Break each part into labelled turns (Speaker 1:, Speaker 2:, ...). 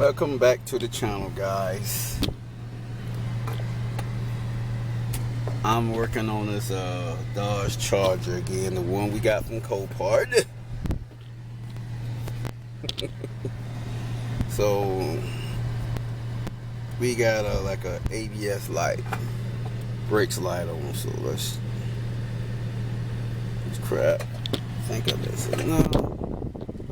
Speaker 1: Welcome back to the channel, guys. I'm working on this Dodge Charger again, the one we got from Copart. So we got like a ABS light, brakes light on. So let's crap. I think I missed it. No,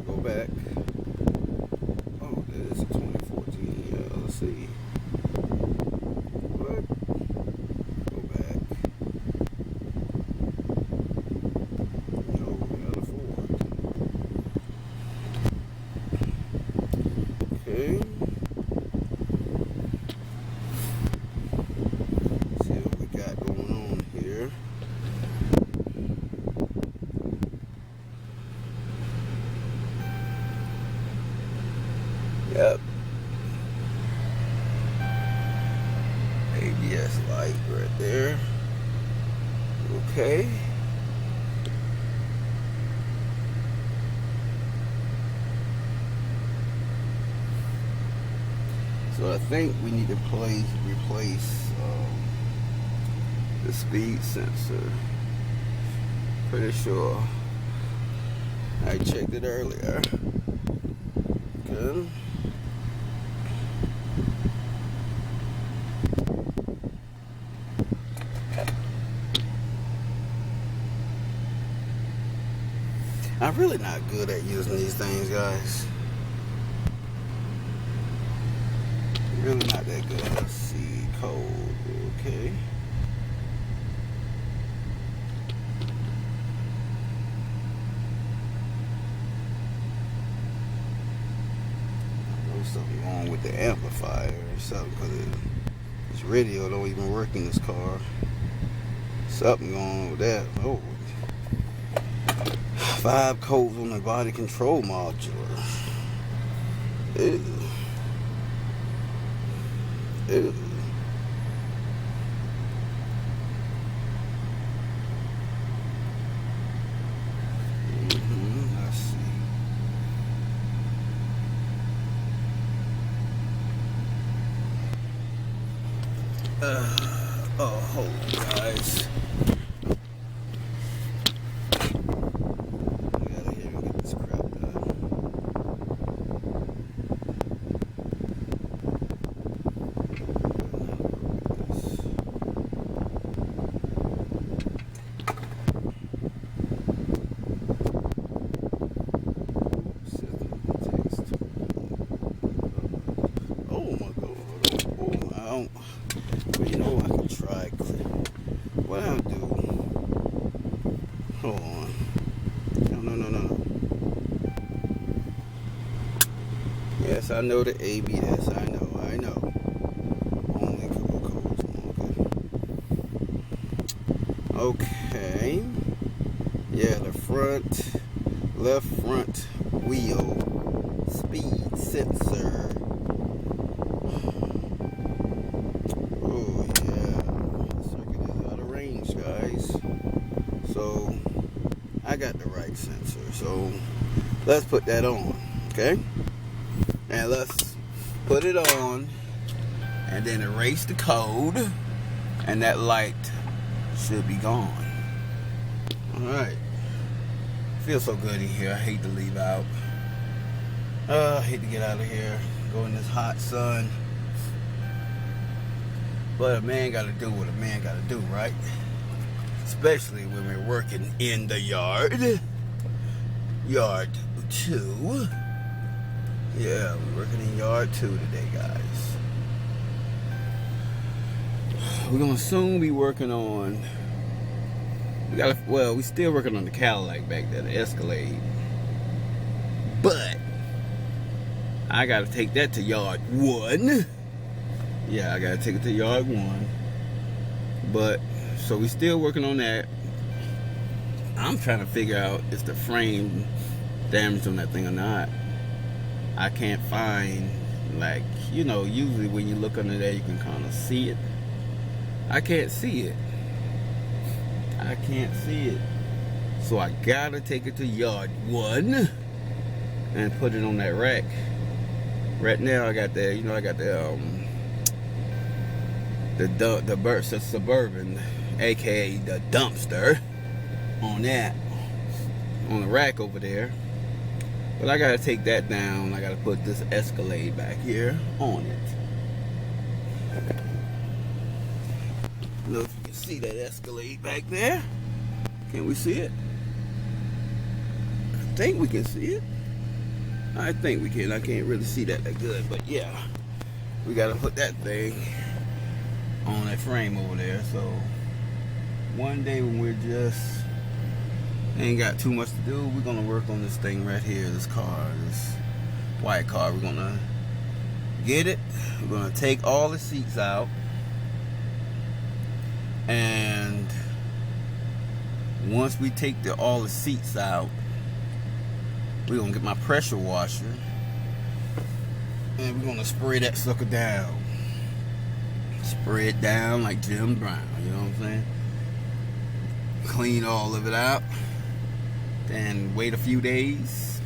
Speaker 1: go back. Oh, this is 2014. Yeah, let's see. What? Go back. No, we got a Ford. Okay. See what we got going on here. Yep. ABS light right there. Okay. So I think we need to replace the speed sensor. Pretty sure I checked it earlier. Okay. I'm really not good at using these things, guys. Really not that good. Let's see, code, okay. There's something wrong with the amplifier or something, because this radio don't even work in this car. Something going on with that. Oh. 5 codes on the body control module. Ew. Ew. Let's see. Oh, hold on, guys. Well, you know, I can try. What I'll do. Hold on. No. Yes, I know the ABS. I know. Only couple codes. Okay. Yeah, the left front wheel speed sensor. So I got the right sensor, so let's put that on, okay? And let's put it on and then erase the code, and that light should be gone. Alright, feels so good in here. I hate to leave out. I hate to get out of here, go in this hot sun, but a man gotta do what a man gotta do, right? Especially when we're working in the yard. Yard 2. Yeah, we're working in yard 2 today, guys. We're gonna soon be working on. We're still working on the Cadillac back there, the Escalade. But I gotta take that to yard 1. Yeah, I gotta take it to yard 1. But so we still working on that. I'm trying to figure out if the frame damaged on that thing or not. I can't find, like, you know, usually when you look under there you can kind of see it. I can't see it. So I gotta take it to yard 1 and put it on that rack Right now I got the, I got the Suburban, aka the dumpster, on the rack over there. But I gotta take that down. I gotta put this Escalade back here on it. I don't know if you can see that Escalade back there. Can we see it? I think we can see it. I think we can. I can't really see that good, but yeah, we gotta put that thing on that frame over there. So one day when we're just ain't got too much to do, we're gonna work on this thing right here, this white car. We're gonna get it. We're gonna take all the seats out, and once we take all the seats out, we're gonna get my pressure washer and we're gonna spray that sucker down. Spray it down like Jim Brown, you know what I'm saying? Clean all of it out. Then wait a few days.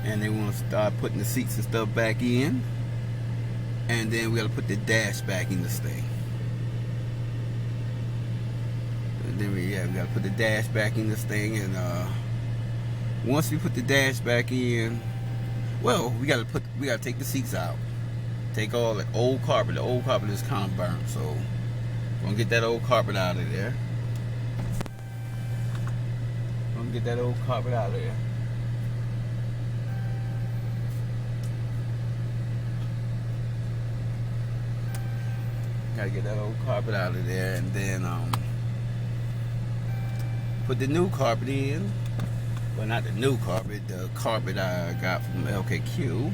Speaker 1: And then we're gonna start putting the seats and stuff back in. And then we gotta put the dash back in this thing. And then we gotta put the dash back in this thing, and once we put the dash back in, well, we gotta take the seats out. Take all the old carpet. The old carpet is kind of burnt, so we're gonna get that old carpet out of there. Get that old carpet out of there. Gotta get that old carpet out of there, and then put the new carpet in. Well, not the new carpet, the carpet I got from LKQ.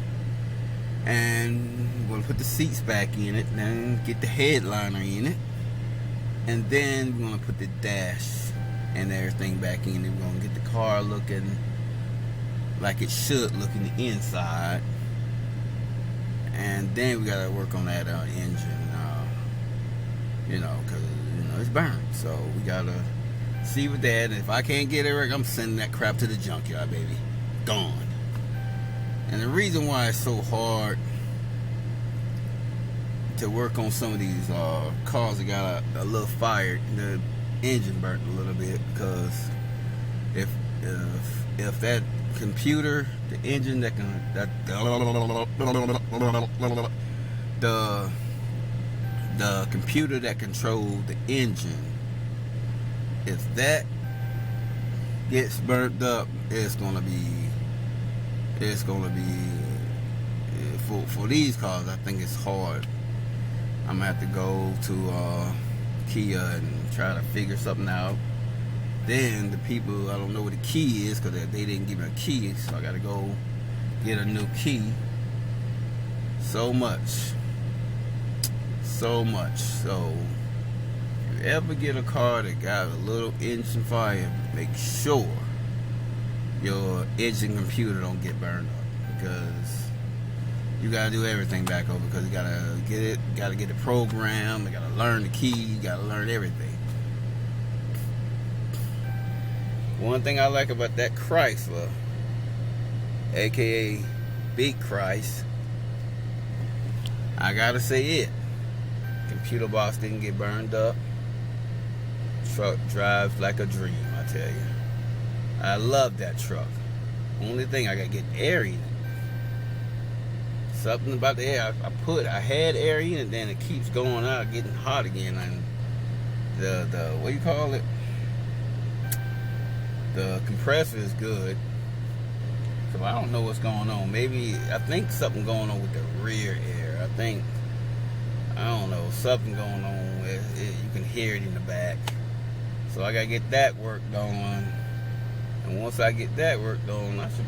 Speaker 1: And we're gonna put the seats back in it, then get the headliner in it, and then we're gonna put the dash and everything back in. And we're gonna get the car looking like it should look in the inside, and then we gotta work on that engine, because it's burnt. So we gotta see with that. And if I can't get it right, I'm sending that crap to the junkyard, baby. Gone. And the reason why it's so hard to work on some of these cars that got a little fired, the engine burnt a little bit, because if that computer, the engine the computer that controlled the engine, if that gets burnt up, it's gonna be for these cars. I think it's hard. I'm gonna have to go to Kia and try to figure something out. Then the people, I don't know what the key is, because they didn't give me a key, so I gotta go get a new key. So much. So if you ever get a car that got a little engine fire, make sure your engine computer don't get burned up, because you gotta do everything back over, because you gotta get it programmed, you gotta learn the key, you gotta learn everything. One thing I like about that Chrysler, aka Big Christ, I gotta say it. Computer box didn't get burned up. Truck drives like a dream, I tell you. I love that truck. Only thing, I gotta get air in it. Something about the air. I had air in it, then it keeps going out, getting hot again. And the what do you call it? The compressor is good. So I don't know what's going on. Maybe, I think something going on with the rear air. I don't know, something going on with it. You can hear it in the back. So I gotta get that work done. And once I get that work done, I should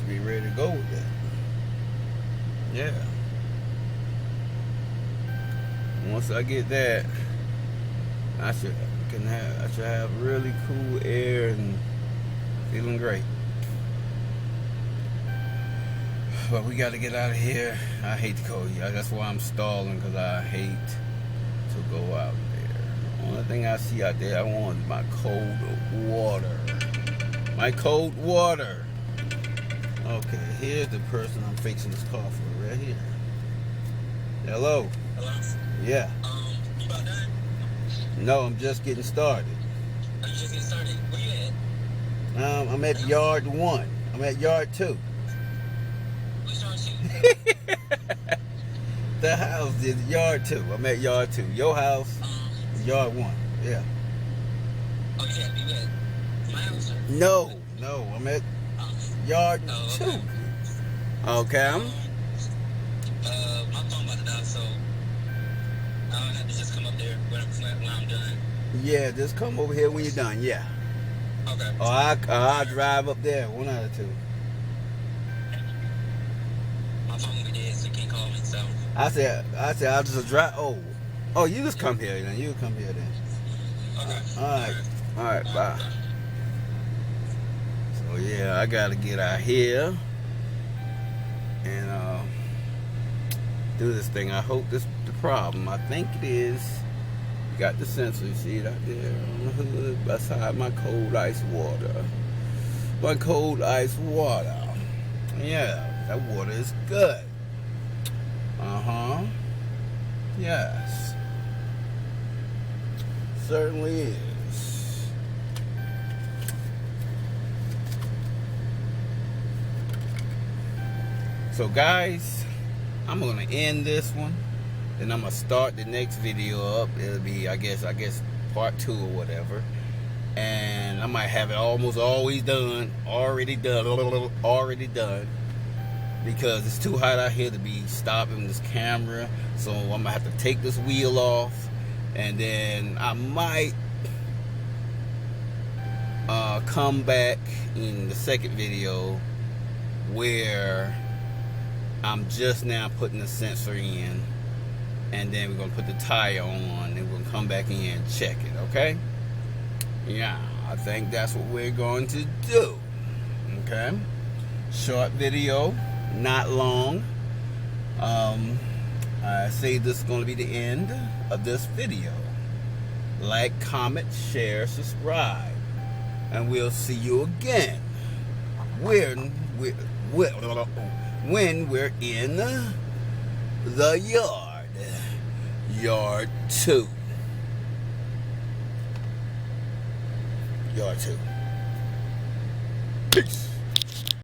Speaker 1: be ready to go with that. Yeah. Once I get that, I should have really cool air and feeling great. But we got to get out of here. I hate to go. That's why I'm stalling, because I hate to go out there. The only thing I see out there I want is my cold water. My cold water. Okay, here's the person I'm fixing this car for right here. Hello.
Speaker 2: Hello?
Speaker 1: Yeah.
Speaker 2: You about done?
Speaker 1: No, I'm just getting started.
Speaker 2: Are you just getting started? Where you at?
Speaker 1: I'm at yard 1. I'm at yard 2.
Speaker 2: Which yard two?
Speaker 1: The house is yard 2. I'm at yard 2. Your house, yard 1. Yeah.
Speaker 2: Oh, yeah, you at my house?
Speaker 1: No, I'm at yard 2.
Speaker 2: Okay.
Speaker 1: Okay.
Speaker 2: My phone about to die, so I don't have to just come up there when I'm done.
Speaker 1: Yeah, just come over here when you're done. Yeah.
Speaker 2: Okay.
Speaker 1: Or I'll drive up there. One out of two.
Speaker 2: My phone will be dead, so you can't call me, so.
Speaker 1: I said I'll just drive. Oh, you just come here then. You come here then.
Speaker 2: Okay.
Speaker 1: All right, bye. So yeah, I gotta get out here and do this thing. I hope this is the problem. I think it is. You got the sensor. You see it out there on the hood beside my cold ice water. My cold ice water. Yeah, that water is good. Yes. Certainly is. So guys, I'm gonna end this one. Then I'm gonna start the next video up. It'll be I guess part 2 or whatever. And I might have it already done. Because it's too hot out here to be stopping this camera. So I'm gonna have to take this wheel off. And then I might come back in the second video where I'm just now putting the sensor in. And then we're gonna put the tire on and we're gonna come back in and check it, okay? Yeah, I think that's what we're going to do. Okay? Short video, not long. I say this is going to be the end of this video. Like, comment, share, subscribe. And we'll see you again when we're in the yard. Yard 2. Yard 2. Peace.